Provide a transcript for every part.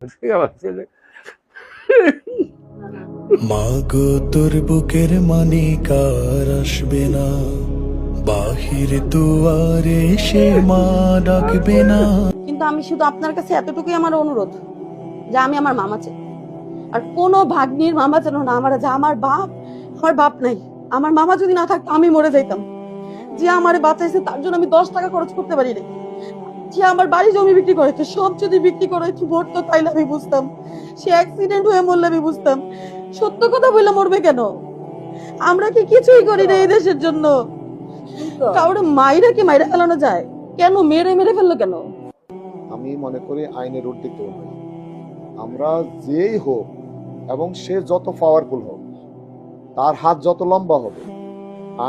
আমার ছেলে মাগো তোর বুকের মানিকার আসবে না, বাহির দুয়ারে সে মা ডাকবে না। কিন্তু আমি শুধু আপনার কাছে এতটুকুই আমার অনুরোধ যে আমি আমার মামা চাই, আর কোনো ভাগ্নির মামা যেন না আমার, যে আমার বাপ নাই। আমার মামা যদি না থাকতো আমি মরে যাইতাম। যে আমার বাঁচাইছে তার জন্য আমি 10 টাকা খরচ করতে পারি না। যে আমার বাড়ি জমি বিক্রি করেছে, সব যদি বিক্রি করেছে মরতো তাইলে আমি বুঝতাম। সে অ্যাক্সিডেন্ট হয়ে মরলে আমি বুঝতাম। সত্য কথা বললে মরবে কেন? আমরা কি কিছুই করি না এই দেশের জন্য? কাউরে মাইরা কি মাইরা ফেলানো যায়? কেন মেরে ফেললো কেন? আমি মনে করি আইনের ঊর্ধ্বে কেউ নেই। আমরা যেই হোক এবং সে যত পাওয়ারফুল হোক, তার হাত যত লম্বা হবে,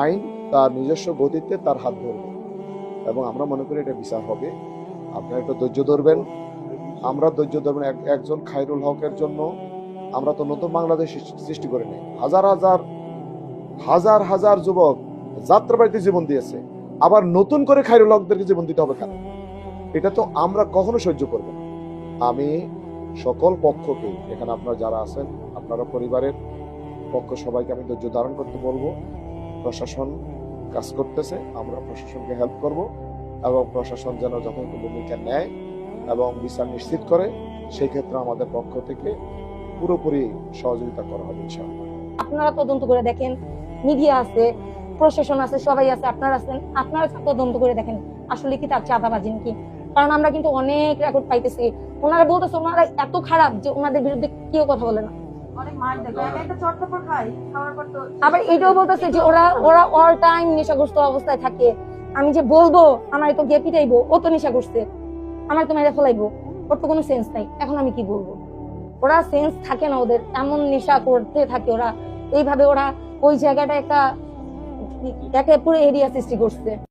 আইন তার নিজস্ব গতিতে তার হাত ধরবে এবং আমরা মনে করি এটা বিচার হবে। আপনারা একটু ধৈর্য ধরবেন, আমরা ধৈর্য ধরবেন। একজন খায়রুল হকের জন্য আমরা তো নতুন বাংলাদেশ সৃষ্টি করে নেই। হাজার হাজার যুবক যাত্রাবাড়িতে জীবন দিয়েছে, আবার নতুন করে খায়রুল হকদেরকে জীবন দিতে হবে কেন? এটা তো আমরা কখনো সহ্য করব না। আমি সকল পক্ষকে, এখানে আপনারা যারা আছেন, আপনারা পরিবারের পক্ষ সবাইকে আমি ধৈর্য ধারণ করতে বলবো। প্রশাসন কাজ করতেছে, আমরা প্রশাসনকে হেল্প করব এবং প্রশাসন যেন যথাযথ ভূমিকা নেয় এবং বিচার নিশ্চিত করে, সেই ক্ষেত্রে আমাদের পক্ষ থেকে পুরোপুরি সহযোগিতা করা হবে ইনশাআল্লাহ। আপনারা তদন্ত করে দেখেন, মিডিয়া আছে, প্রশাসন আছে, সবাই আছে, আপনারা আছেন, আপনারা তদন্ত করে দেখেন আসলে কি তার চাঁদাবাজি নাকি। কারণ আমরা কিন্তু অনেক রেকর্ড পাইতেছি, ওনারা বলতেছে ওনারা এত খারাপ যে ওনাদের বিরুদ্ধে কেউ কথা বলে না। আবার এটাও বলতেছে যে ওরা অল টাইম নেশাগ্রস্ত অবস্থায় থাকে। আমি যে বলবো আমার তো গিয়ে পিটাইবো, ও তো নেশা করছে, আমার তো মেরে ফেলাইবো, ওর তো কোনো সেন্স নাই। এখন আমি কি বলবো? ওরা সেন্স থাকে না, ওদের এমন নেশা করতে থাকে ওরা, এইভাবে ওরা ওই জায়গাটা একটা পুরো এরিয়া সৃষ্টি করছে।